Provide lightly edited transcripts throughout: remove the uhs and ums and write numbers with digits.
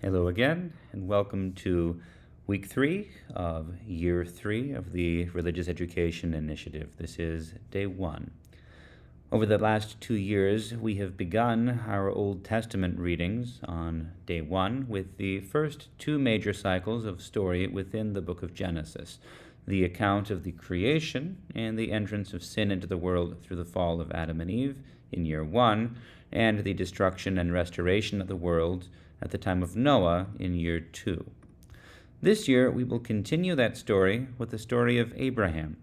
Hello again, and welcome to week 3 of year 3 of the Religious Education Initiative. This is day 1. Over the last 2 years, we have begun our Old Testament readings on day 1 with the first 2 major cycles of story within the book of Genesis, the account of the creation and the entrance of sin into the world through the fall of Adam and Eve in year 1, and the destruction and restoration of the world at the time of Noah in year 2. This year, we will continue that story with the story of Abraham.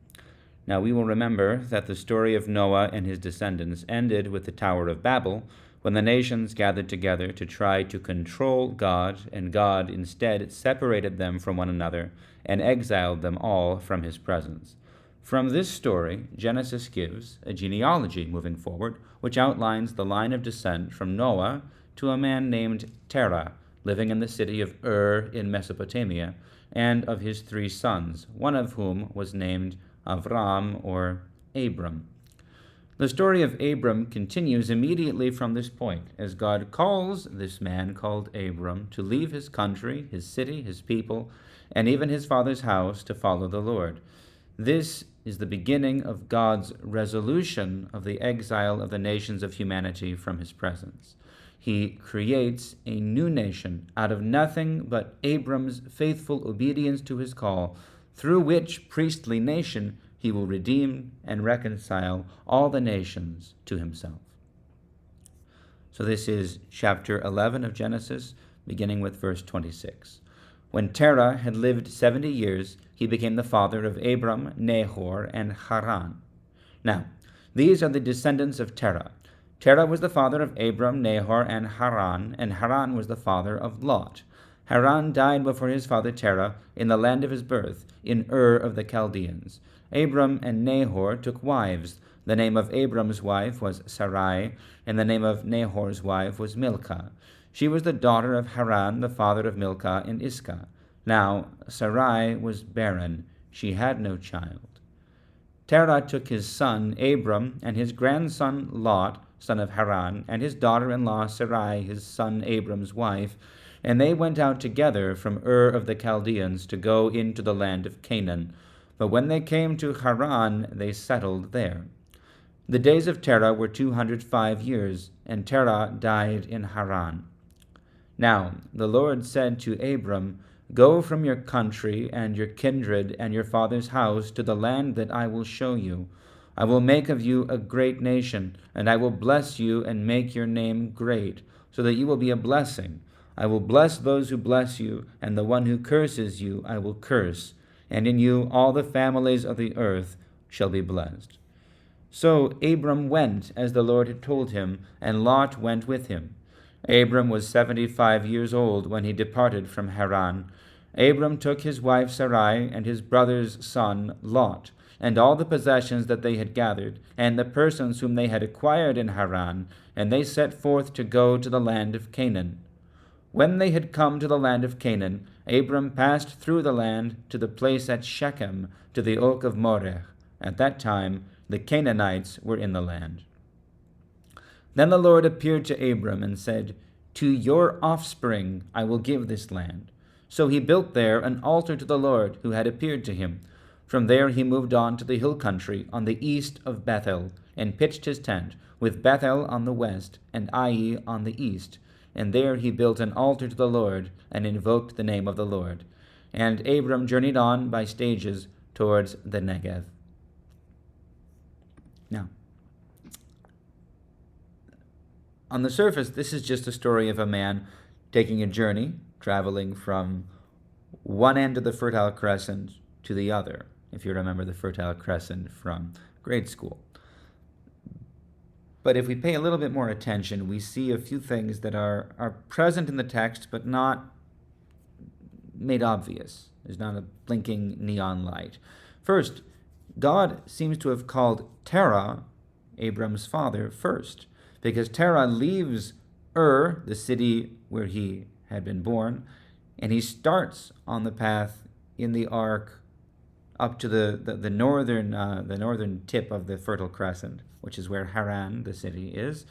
Now, we will remember that the story of Noah and his descendants ended with the Tower of Babel, when the nations gathered together to try to control God, and God instead separated them from one another and exiled them all from his presence. From this story, Genesis gives a genealogy moving forward, which outlines the line of descent from Noah to a man named Terah, living in the city of in Mesopotamia, and of his 3 sons, one of whom was named Avram or Abram. The story of Abram continues immediately from this point, as God calls this man called Abram to leave his country, his city, his people, and even his father's house to follow the Lord. This is the beginning of God's resolution of the exile of the nations of humanity from his presence. He creates a new nation out of nothing but Abram's faithful obedience to his call, through which priestly nation he will redeem and reconcile all the nations to himself. So this is chapter 11 of Genesis, beginning with verse 26. When Terah had lived 70 years, he became the father of Abram, Nahor, and Haran. Now, these are the descendants of Terah. Terah was the father of Abram, Nahor, and Haran was the father of Lot. Haran died before his father Terah in the land of his birth, in of the Chaldeans. Abram and Nahor took wives. The name of Abram's wife was Sarai, and the name of Nahor's wife was Milcah. She was the daughter of Haran, the father of Milcah and Iscah. Now Sarai was barren; she had no child. Terah took his son Abram and his grandson Lot, son of Haran, and his daughter-in-law Sarai, his son Abram's wife, and they went out together from of the Chaldeans to go into the land of Canaan. But when they came to Haran, they settled there. The days of Terah were 205 years, and Terah died in Haran. Now the Lord said to Abram, "Go from your country and your kindred and your father's house to the land that I will show you. I will make of you a great nation, and I will bless you and make your name great, so that you will be a blessing. I will bless those who bless you, and the one who curses you I will curse, and in you all the families of the earth shall be blessed." So Abram went as the Lord had told him, and Lot went with him. Abram was 75 years old when he departed from Haran. Abram took his wife Sarai and his brother's son Lot, and all the possessions that they had gathered, and the persons whom they had acquired in Haran, and they set forth to go to the land of Canaan. When they had come to the land of Canaan, Abram passed through the land to the place at Shechem, to the oak of Moreh. At that time the Canaanites were in the land. Then the Lord appeared to Abram and said, "To your offspring I will give this land." So he built there an altar to the Lord who had appeared to him. From there he moved on to the hill country on the east of Bethel, and pitched his tent, with Bethel on the west and Ai on the east. And there he built an altar to the Lord, and invoked the name of the Lord. And Abram journeyed on by stages towards the Negev. Now, on the surface, this is just a story of a man taking a journey, traveling from one end of the Fertile Crescent to the other, if you remember the Fertile Crescent from grade school. But if we pay a little bit more attention, we see a few things that are present in the text, but not made obvious. There's not a blinking neon light. First, God seems to have called Terah, Abram's father, first, because Terah leaves the city where he had been born, and he starts on the path in the ark up to the northern tip of the Fertile Crescent, which is where Haran, the city, is.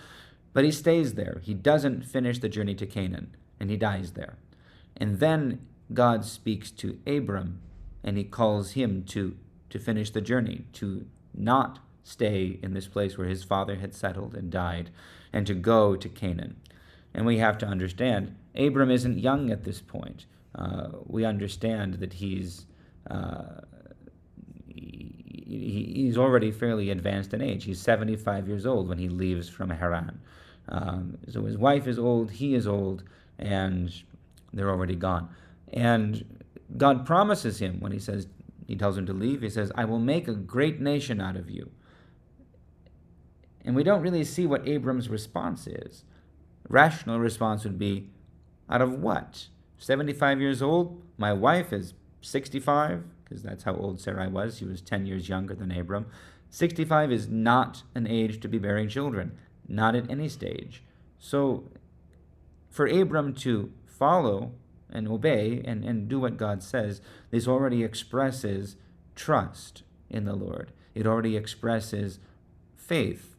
But he stays there. He doesn't finish the journey to Canaan, and he dies there. And then God speaks to Abram, and he calls him to finish the journey, to not stay in this place where his father had settled and died, and to go to Canaan. And we have to understand, Abram isn't young at this point. We understand that he's already fairly advanced in age. He's 75 years old when he leaves from Haran. So his wife is old, he is old, and they're already gone. And God promises him when he tells him to leave, he says, I will make a great nation out of you. And we don't really see what Abram's response is. Rational response would be, out of what? 75 years old? My wife is 65, because that's how old Sarai was. She was 10 years younger than Abram. 65 is not an age to be bearing children, not at any stage. So for Abram to follow and obey and do what God says, this already expresses trust in the Lord. It already expresses faith.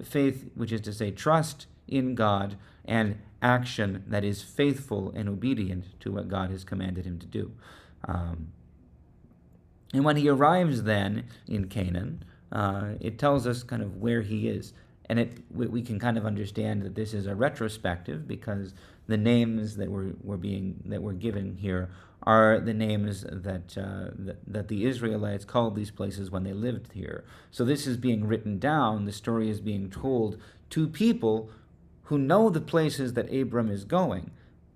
Faith, which is to say trust in God, and action that is faithful and obedient to what God has commanded him to do. And when he arrives then in Canaan, it tells us kind of where he is. And we can kind of understand that this is a retrospective, because the names that were given here are the names that the Israelites called these places when they lived here. So this is being written down. The story is being told to people who know the places that Abram is going.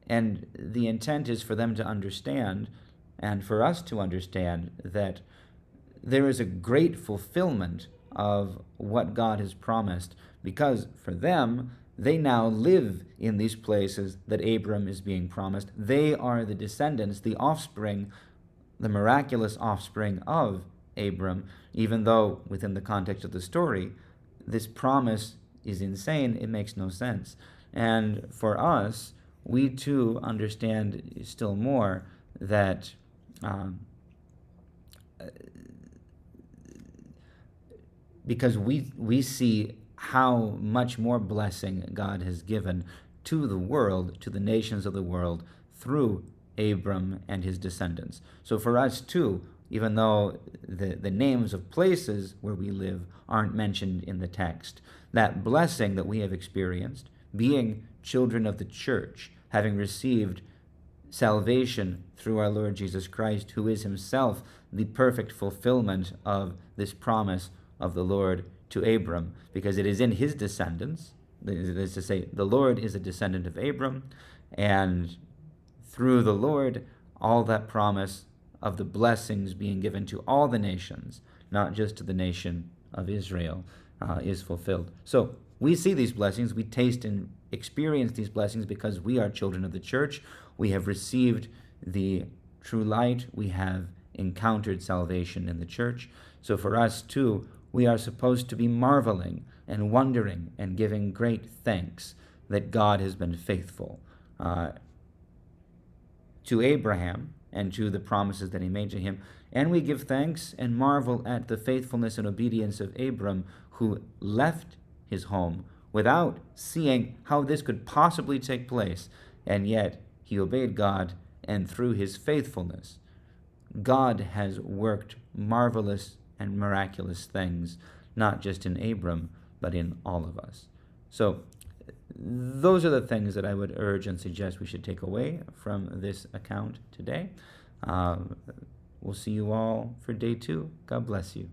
And the intent is for them to understand, and for us to understand, that there is a great fulfillment of what God has promised, because for them, they now live in these places that Abram is being promised. They are the descendants, the offspring, the miraculous offspring of Abram, even though within the context of the story, this promise is insane. It makes no sense. And for us, we too understand still more that because we see how much more blessing God has given to the world, to the nations of the world, through Abram and his descendants. So for us too, even though the names of places where we live aren't mentioned in the text, that blessing that we have experienced, being children of the church, having received salvation through our Lord Jesus Christ, who is himself the perfect fulfillment of this promise of the Lord to Abram, because it is in his descendants, that is to say, the Lord is a descendant of Abram, and through the Lord, all that promise of the blessings being given to all the nations, not just to the nation of Israel, is fulfilled. So we see these blessings, we taste and experience these blessings because we are children of the church. We have received the true light. We have encountered salvation in the church. So for us too, we are supposed to be marveling and wondering and giving great thanks that God has been faithful to Abraham and to the promises that he made to him. And we give thanks and marvel at the faithfulness and obedience of Abram, who left his home without seeing how this could possibly take place, and yet he obeyed God, and through his faithfulness, God has worked marvelous and miraculous things, not just in Abram, but in all of us. So those are the things that I would urge and suggest we should take away from this account today. We'll see you all for day 2. God bless you.